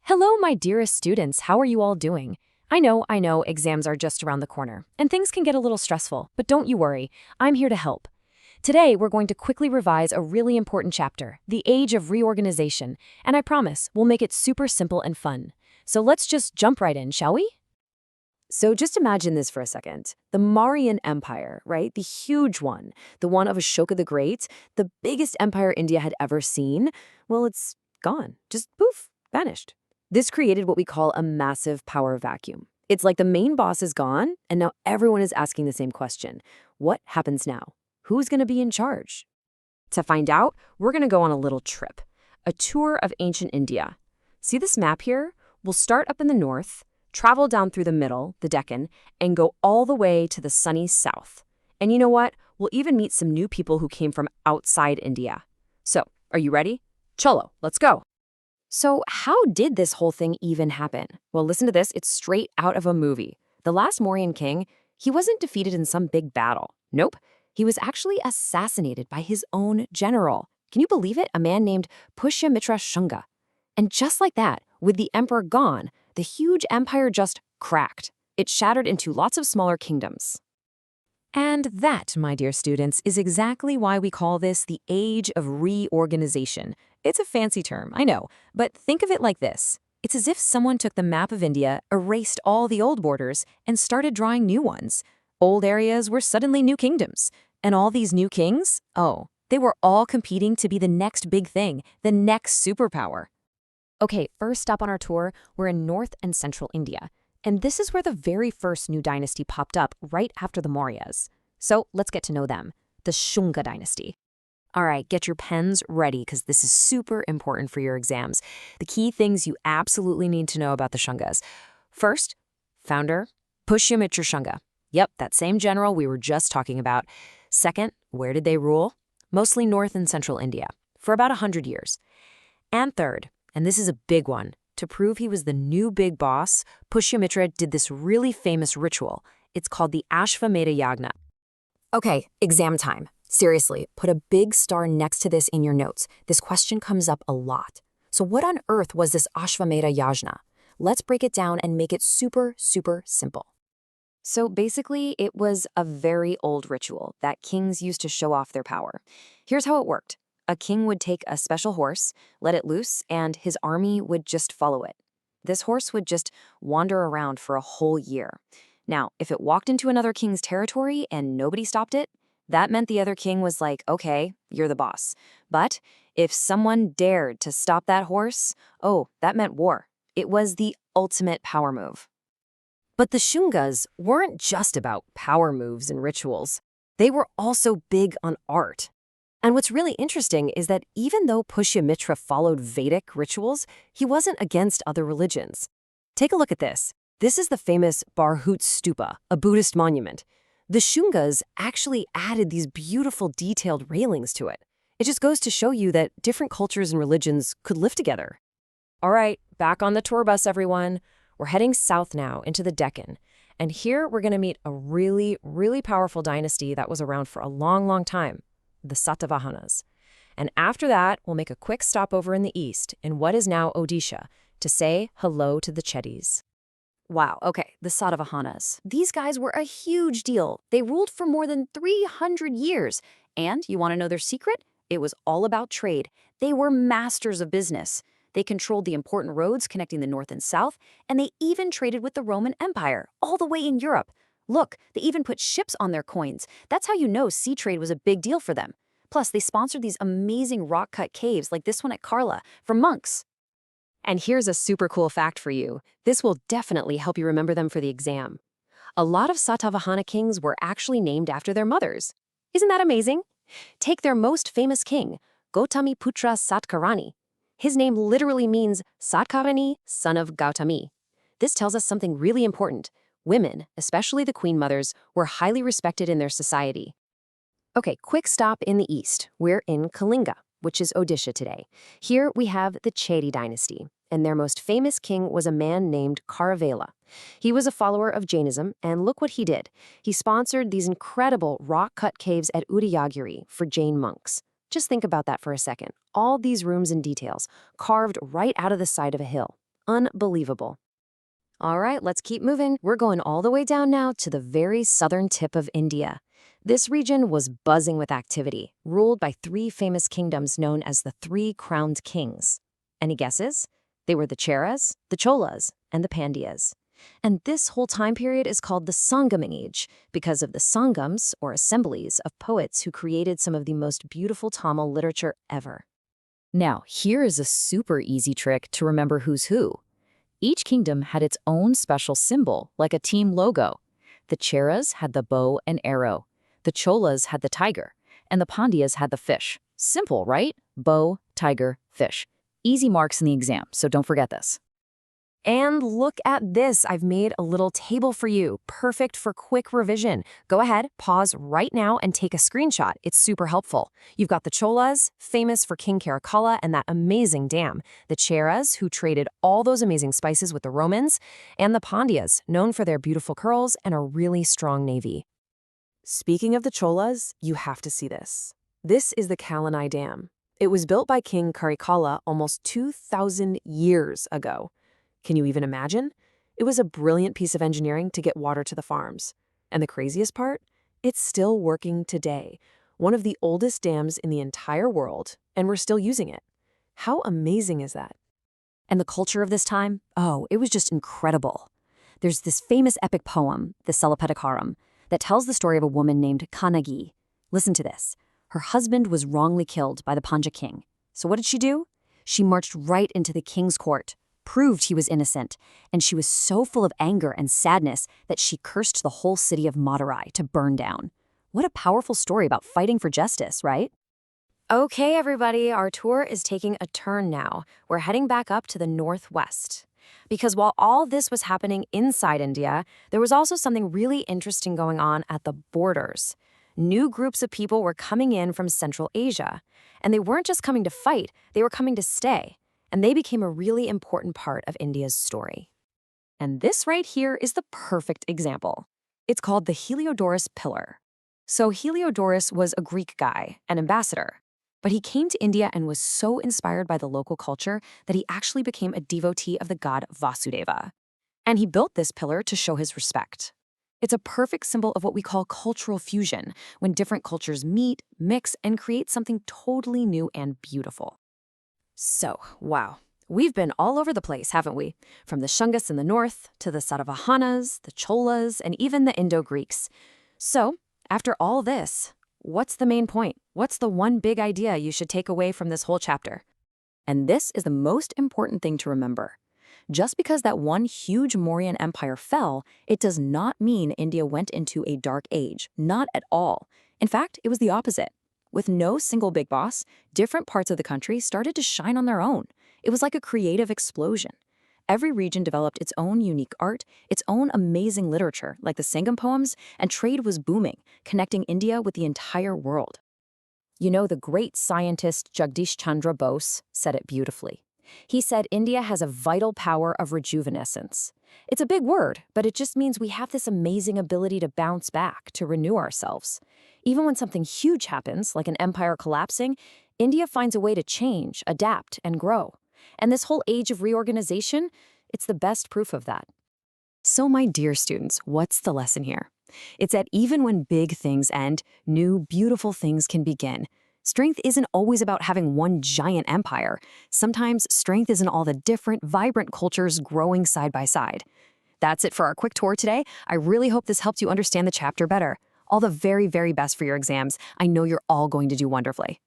Hello, my dearest students. How are you all doing? I know, exams are just around the corner, and things can get a little stressful, but don't you worry. I'm here to help. Today, we're going to quickly revise a really important chapter, the Age of Reorganization, and I promise we'll make it super simple and fun. So let's just jump right in, shall we? So just imagine this for a second. The Mauryan Empire, right? The huge one, the one of Ashoka the Great, the biggest empire India had ever seen. Well, it's gone. Just poof, vanished. This created what we call a massive power vacuum. It's like the main boss is gone, and now everyone is asking the same question. What happens now? Who's going to be in charge? To find out, we're going to go on a little trip, a tour of ancient India. See this map here? We'll start up in the north, travel down through the middle, the Deccan, and go all the way to the sunny south. And you know what? We'll even meet some new people who came from outside India. So, are you ready? Cholo, let's go. So how did this whole thing even happen? Well, listen to this. It's straight out of a movie. The last Mauryan king, he wasn't defeated in some big battle. Nope. He was actually assassinated by his own general. Can you believe it? A man named Pushyamitra Shunga. And just like that, with the emperor gone, the huge empire just cracked. It shattered into lots of smaller kingdoms. And that, my dear students, is exactly why we call this the Age of Reorganization. It's a fancy term, I know, but think of it like this. It's as if someone took the map of India, erased all the old borders, and started drawing new ones. Old areas were suddenly new kingdoms. And all these new kings? Oh, they were all competing to be the next big thing, the next superpower. Okay, first stop on our tour, we're in North and Central India. And this is where the very first new dynasty popped up right after the Mauryas. So let's get to know them, the Shunga dynasty. All right, get your pens ready because this is super important for your exams. The key things you absolutely need to know about the Shungas. First, founder, Pushyamitra Shunga. Yep, that same general we were just talking about. Second, where did they rule? Mostly North and Central India, for about 100 years. And third, and this is a big one, to prove he was the new big boss, Pushyamitra did this really famous ritual. It's called the Ashvamedha Yajna. Okay, exam time. Seriously, put a big star next to this in your notes. This question comes up a lot. So what on earth was this Ashvamedha Yajna? Let's break it down and make it super, super simple. So basically, it was a very old ritual that kings used to show off their power. Here's how it worked. A king would take a special horse, let it loose, and his army would just follow it. This horse would just wander around for a whole year. Now, if it walked into another king's territory and nobody stopped it, that meant the other king was like, okay, you're the boss. But if someone dared to stop that horse, oh, that meant war. It was the ultimate power move. But the Shungas weren't just about power moves and rituals. They were also big on art. And what's really interesting is that even though Pushyamitra followed Vedic rituals, he wasn't against other religions. Take a look at this. This is the famous Bharhut Stupa, a Buddhist monument. The Shungas actually added these beautiful detailed railings to it. It just goes to show you that different cultures and religions could live together. All right, back on the tour bus, everyone. We're heading south now into the Deccan. And here we're going to meet a really, really powerful dynasty that was around for a long, long time. The Satavahanas. And after that, we'll make a quick stopover in the east, in what is now Odisha, to say hello to the Chedis. Wow, okay, the Satavahanas. These guys were a huge deal. They ruled for more than 300 years. And you want to know their secret? It was all about trade. They were masters of business. They controlled the important roads connecting the north and south, and they even traded with the Roman Empire, all the way in Europe. Look, they even put ships on their coins. That's how you know sea trade was a big deal for them. Plus, they sponsored these amazing rock-cut caves like this one at Karikala for monks. And here's a super cool fact for you. This will definitely help you remember them for the exam. A lot of Satavahana kings were actually named after their mothers. Isn't that amazing? Take their most famous king, Gautamiputra Satkarani. His name literally means Satkarani, son of Gautami. This tells us something really important. Women, especially the queen mothers, were highly respected in their society. Okay, quick stop in the east. We're in Kalinga, which is Odisha today. Here we have the Chedi dynasty, and their most famous king was a man named Kharavela. He was a follower of Jainism, and look what he did. He sponsored these incredible rock-cut caves at Udayagiri for Jain monks. Just think about that for a second. All these rooms and details, carved right out of the side of a hill. Unbelievable. All right, let's keep moving. We're going all the way down now to the very southern tip of India. This region was buzzing with activity, ruled by three famous kingdoms known as the Three Crowned Kings. Any guesses? They were the Cheras, the Cholas, and the Pandyas. And this whole time period is called the Sangam Age because of the Sangams, or assemblies, of poets who created some of the most beautiful Tamil literature ever. Now, here is a super easy trick to remember who's who. Each kingdom had its own special symbol, like a team logo. The Cheras had the bow and arrow. The Cholas had the tiger. And the Pandyas had the fish. Simple, right? Bow, tiger, fish. Easy marks in the exam, so don't forget this. And look at this. I've made a little table for you, perfect for quick revision. Go ahead, pause right now and take a screenshot. It's super helpful. You've got the Cholas, famous for King Karikala and that amazing dam. The Cheras, who traded all those amazing spices with the Romans. And the Pandyas, known for their beautiful curls and a really strong navy. Speaking of the Cholas, you have to see this. This is the Kallanai Dam. It was built by King Karikala almost 2,000 years ago. Can you even imagine? It was a brilliant piece of engineering to get water to the farms. And the craziest part? It's still working today. One of the oldest dams in the entire world, and we're still using it. How amazing is that? And the culture of this time? Oh, it was just incredible. There's this famous epic poem, the Salapatakaram, that tells the story of a woman named Kannagi. Listen to this. Her husband was wrongly killed by the Pandya king. So what did she do? She marched right into the king's court, proved he was innocent, and she was so full of anger and sadness that she cursed the whole city of Madurai to burn down. What a powerful story about fighting for justice, right? Okay, everybody, our tour is taking a turn now. We're heading back up to the northwest. Because while all this was happening inside India, there was also something really interesting going on at the borders. New groups of people were coming in from Central Asia. And they weren't just coming to fight, they were coming to stay. And they became a really important part of India's story. And this right here is the perfect example. It's called the Heliodorus Pillar. So Heliodorus was a Greek guy, an ambassador. But he came to India and was so inspired by the local culture that he actually became a devotee of the god Vasudeva. And he built this pillar to show his respect. It's a perfect symbol of what we call cultural fusion, when different cultures meet, mix, and create something totally new and beautiful. So, wow, we've been all over the place, haven't we? From the Shungas in the north, to the Satavahanas, the Cholas, and even the Indo-Greeks. So, after all this, what's the main point? What's the one big idea you should take away from this whole chapter? And this is the most important thing to remember. Just because that one huge Mauryan empire fell, it does not mean India went into a dark age. Not at all. In fact, it was the opposite. With no single big boss, different parts of the country started to shine on their own. It was like a creative explosion. Every region developed its own unique art, its own amazing literature, like the Sangam poems, and trade was booming, connecting India with the entire world. You know, the great scientist Jagdish Chandra Bose said it beautifully. He said India has a vital power of rejuvenescence. It's a big word, but it just means we have this amazing ability to bounce back, to renew ourselves. Even when something huge happens, like an empire collapsing, India finds a way to change, adapt, and grow. And this whole age of reorganization, it's the best proof of that. So my dear students, what's the lesson here? It's that even when big things end, new, beautiful things can begin. Strength isn't always about having one giant empire. Sometimes strength is in all the different, vibrant cultures growing side by side. That's it for our quick tour today. I really hope this helped you understand the chapter better. All the very, very best for your exams. I know you're all going to do wonderfully.